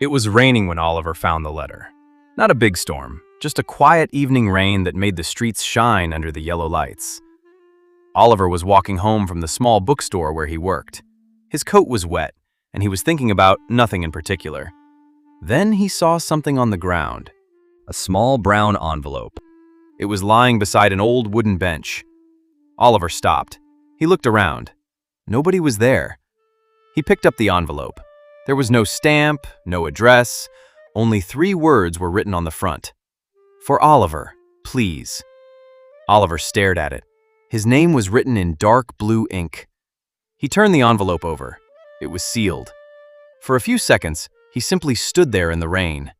It was raining when Oliver found the letter. Not a big storm, just a quiet evening rain that made the streets shine under the yellow lights. Oliver was walking home from the small bookstore where he worked. His coat was wet, and he was thinking about nothing in particular. Then he saw something on the ground. A small brown envelope. It was lying beside an old wooden bench. Oliver stopped. He looked around. Nobody was there. He picked up the envelope. There was no stamp, no address. Only 3 words were written on the front. For Oliver, please. Oliver stared at it. His name was written in dark blue ink. He turned the envelope over. It was sealed. For a few seconds, he simply stood there in the rain.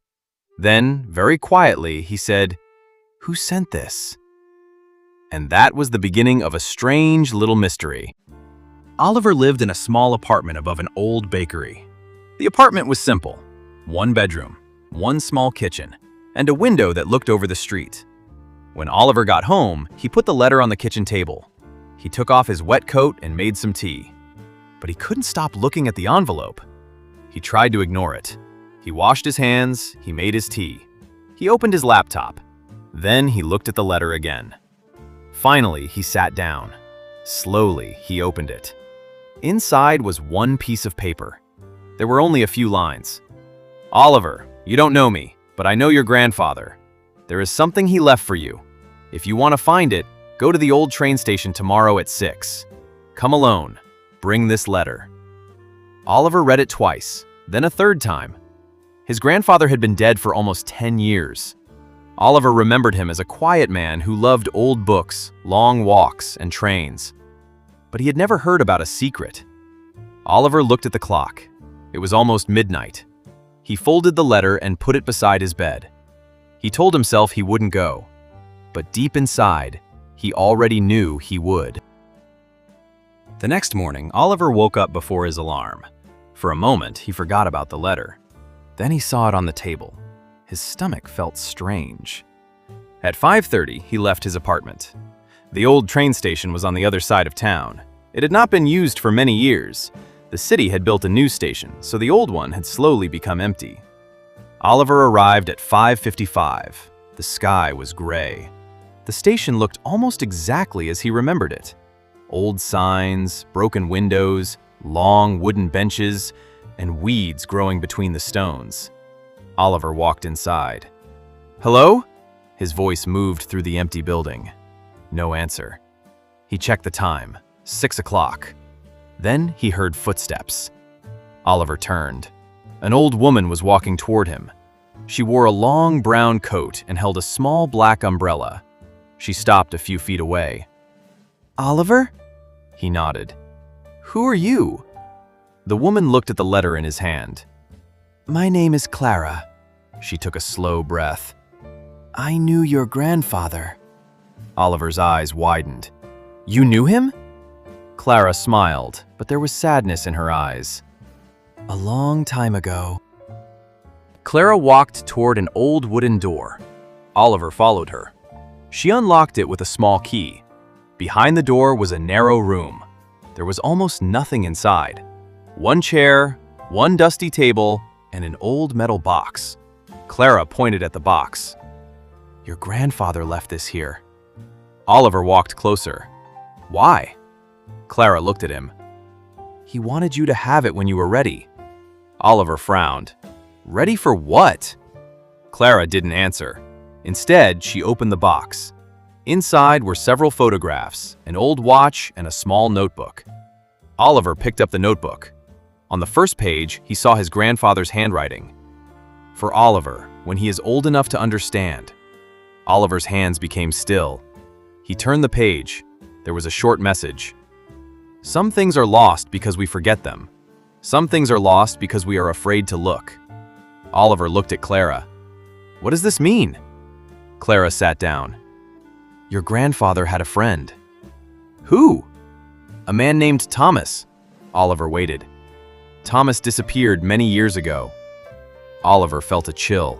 Then, very quietly, he said, "Who sent this?" And that was the beginning of a strange little mystery. Oliver lived in a small apartment above an old bakery. The apartment was simple. 1 bedroom, 1 small kitchen, and a window that looked over the street. When Oliver got home, he put the letter on the kitchen table. He took off his wet coat and made some tea. But he couldn't stop looking at the envelope. He tried to ignore it. He washed his hands, he made his tea. He opened his laptop. Then he looked at the letter again. Finally, he sat down. Slowly, he opened it. Inside was 1 piece of paper. There were only a few lines. "Oliver, you don't know me, but I know your grandfather. There is something he left for you. If you want to find it, go to the old train station tomorrow at 6. Come alone. Bring this letter." Oliver read it twice, then a 3rd time. His grandfather had been dead for almost 10 years. Oliver remembered him as a quiet man who loved old books, long walks, and trains. But he had never heard about a secret. Oliver looked at the clock. It was almost midnight. He folded the letter and put it beside his bed. He told himself he wouldn't go, but deep inside, he already knew he would. The next morning, Oliver woke up before his alarm. For a moment, he forgot about the letter. Then he saw it on the table. His stomach felt strange. At 5:30, he left his apartment. The old train station was on the other side of town. It had not been used for many years. The city had built a new station, so the old one had slowly become empty. Oliver arrived at 5:55. The sky was gray. The station looked almost exactly as he remembered it. Old signs, broken windows, long wooden benches, and weeds growing between the stones. Oliver walked inside. "Hello?" His voice moved through the empty building. No answer. He checked the time. 6 o'clock. Then he heard footsteps. Oliver turned. An old woman was walking toward him. She wore a long brown coat and held a small black umbrella. She stopped a few feet away. "Oliver?" He nodded. "Who are you?" The woman looked at the letter in his hand. "My name is Clara." She took a slow breath. "I knew your grandfather." Oliver's eyes widened. "You knew him?" Clara smiled, but there was sadness in her eyes. "A long time ago." Clara walked toward an old wooden door. Oliver followed her. She unlocked it with a small key. Behind the door was a narrow room. There was almost nothing inside. 1 chair, 1 dusty table, and an old metal box. Clara pointed at the box. "Your grandfather left this here." Oliver walked closer. "Why?" Clara looked at him. "He wanted you to have it when you were ready." Oliver frowned. "Ready for what?" Clara didn't answer. Instead, she opened the box. Inside were several photographs, an old watch, and a small notebook. Oliver picked up the notebook. On the first page, he saw his grandfather's handwriting. "For Oliver, when he is old enough to understand." Oliver's hands became still. He turned the page. There was a short message. "Some things are lost because we forget them. Some things are lost because we are afraid to look." Oliver looked at Clara. "What does this mean?" Clara sat down. "Your grandfather had a friend." "Who?" "A man named Thomas." Oliver waited. "Thomas disappeared many years ago." Oliver felt a chill.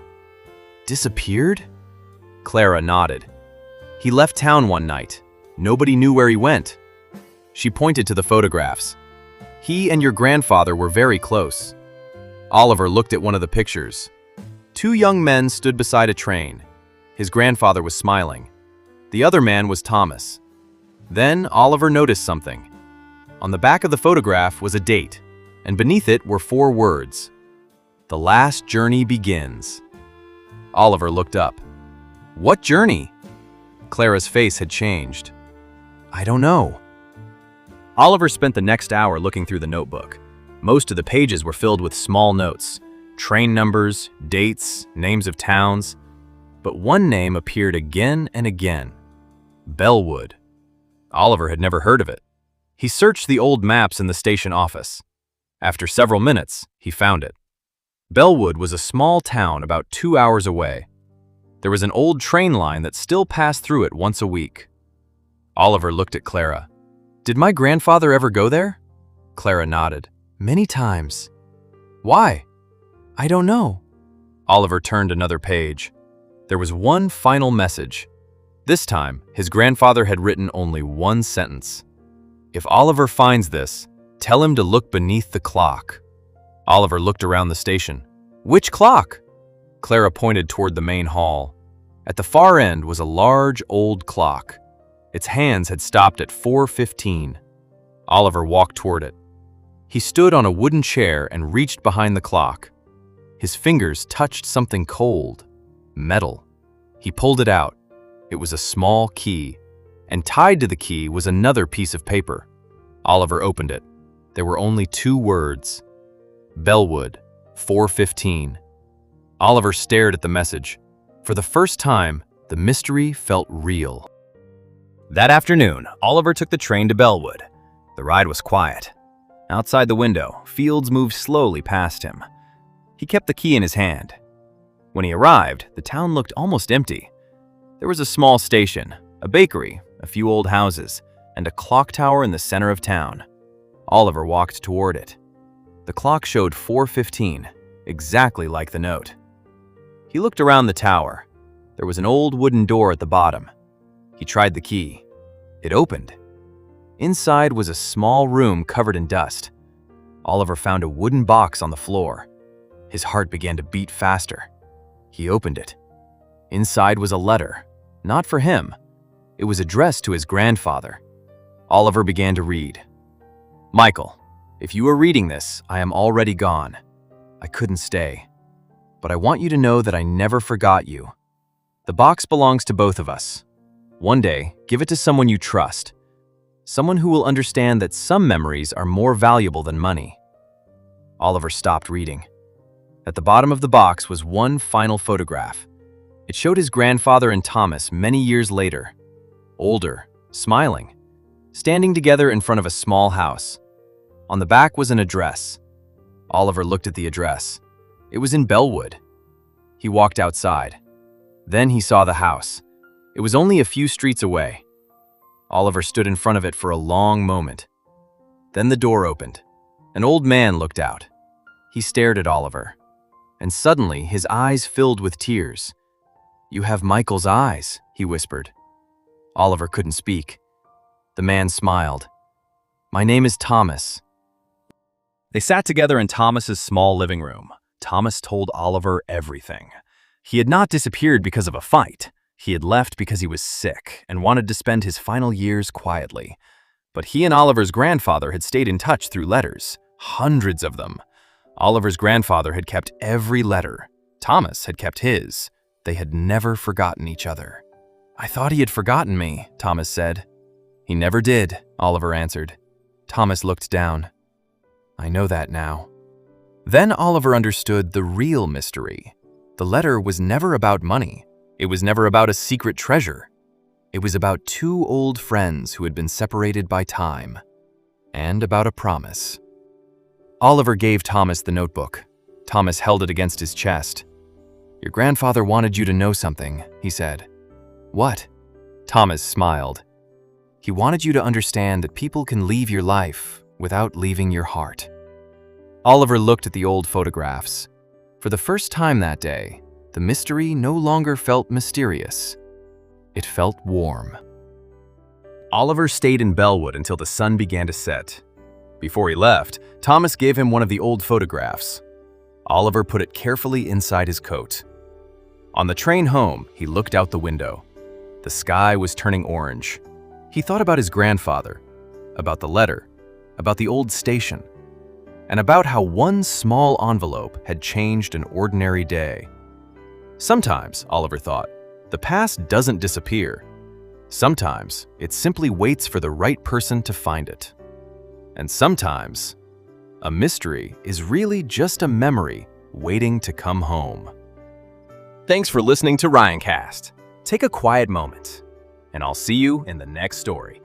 "Disappeared?" Clara nodded. "He left town one night. Nobody knew where he went." She pointed to the photographs. "He and your grandfather were very close." Oliver looked at one of the pictures. Two young men stood beside a train. His grandfather was smiling. The other man was Thomas. Then Oliver noticed something. On the back of the photograph was a date, and beneath it were 4 words. "The last journey begins." Oliver looked up. "What journey?" Clara's face had changed. "I don't know." Oliver spent the next hour looking through the notebook. Most of the pages were filled with small notes, train numbers, dates, names of towns. But one name appeared again and again. Bellwood. Oliver had never heard of it. He searched the old maps in the station office. After several minutes, he found it. Bellwood was a small town about 2 hours away. There was an old train line that still passed through it once a week. Oliver looked at Clara. "Did my grandfather ever go there?" Clara nodded. "Many times." "Why?" "I don't know." Oliver turned another page. There was one final message. This time, his grandfather had written only one sentence. "If Oliver finds this, tell him to look beneath the clock." Oliver looked around the station. "Which clock?" Clara pointed toward the main hall. At the far end was a large old clock. Its hands had stopped at 4:15. Oliver walked toward it. He stood on a wooden chair and reached behind the clock. His fingers touched something cold, metal. He pulled it out. It was a small key, and tied to the key was another piece of paper. Oliver opened it. There were only 2 words. Bellwood, 4:15. Oliver stared at the message. For the first time, the mystery felt real. That afternoon, Oliver took the train to Bellwood. The ride was quiet. Outside the window, fields moved slowly past him. He kept the key in his hand. When he arrived, the town looked almost empty. There was a small station, a bakery, a few old houses, and a clock tower in the center of town. Oliver walked toward it. The clock showed 4:15, exactly like the note. He looked around the tower. There was an old wooden door at the bottom. He tried the key. It opened. Inside was a small room covered in dust. Oliver found a wooden box on the floor. His heart began to beat faster. He opened it. Inside was a letter, not for him. It was addressed to his grandfather. Oliver began to read. "Michael, if you are reading this, I am already gone. I couldn't stay. But I want you to know that I never forgot you. The box belongs to both of us. One day, give it to someone you trust. Someone who will understand that some memories are more valuable than money." Oliver stopped reading. At the bottom of the box was one final photograph. It showed his grandfather and Thomas many years later, older, smiling, standing together in front of a small house. On the back was an address. Oliver looked at the address. It was in Bellwood. He walked outside. Then he saw the house. It was only a few streets away. Oliver stood in front of it for a long moment. Then the door opened. An old man looked out. He stared at Oliver, and suddenly his eyes filled with tears. "You have Michael's eyes," he whispered. Oliver couldn't speak. The man smiled. "My name is Thomas." They sat together in Thomas's small living room. Thomas told Oliver everything. He had not disappeared because of a fight. He had left because he was sick and wanted to spend his final years quietly. But he and Oliver's grandfather had stayed in touch through letters, hundreds of them. Oliver's grandfather had kept every letter. Thomas had kept his. They had never forgotten each other. "I thought he had forgotten me," Thomas said. "He never did," Oliver answered. Thomas looked down. "I know that now." Then Oliver understood the real mystery. The letter was never about money. It was never about a secret treasure. It was about 2 old friends who had been separated by time, and about a promise. Oliver gave Thomas the notebook. Thomas held it against his chest. "Your grandfather wanted you to know something," he said. "What?" Thomas smiled. "He wanted you to understand that people can leave your life without leaving your heart." Oliver looked at the old photographs. For the first time that day, the mystery no longer felt mysterious. It felt warm. Oliver stayed in Bellwood until the sun began to set. Before he left, Thomas gave him one of the old photographs. Oliver put it carefully inside his coat. On the train home, he looked out the window. The sky was turning orange. He thought about his grandfather, about the letter, about the old station, and about how one small envelope had changed an ordinary day. Sometimes, Oliver thought, the past doesn't disappear. Sometimes, it simply waits for the right person to find it. And sometimes, a mystery is really just a memory waiting to come home. Thanks for listening to RyanCast. Take a quiet moment, and I'll see you in the next story.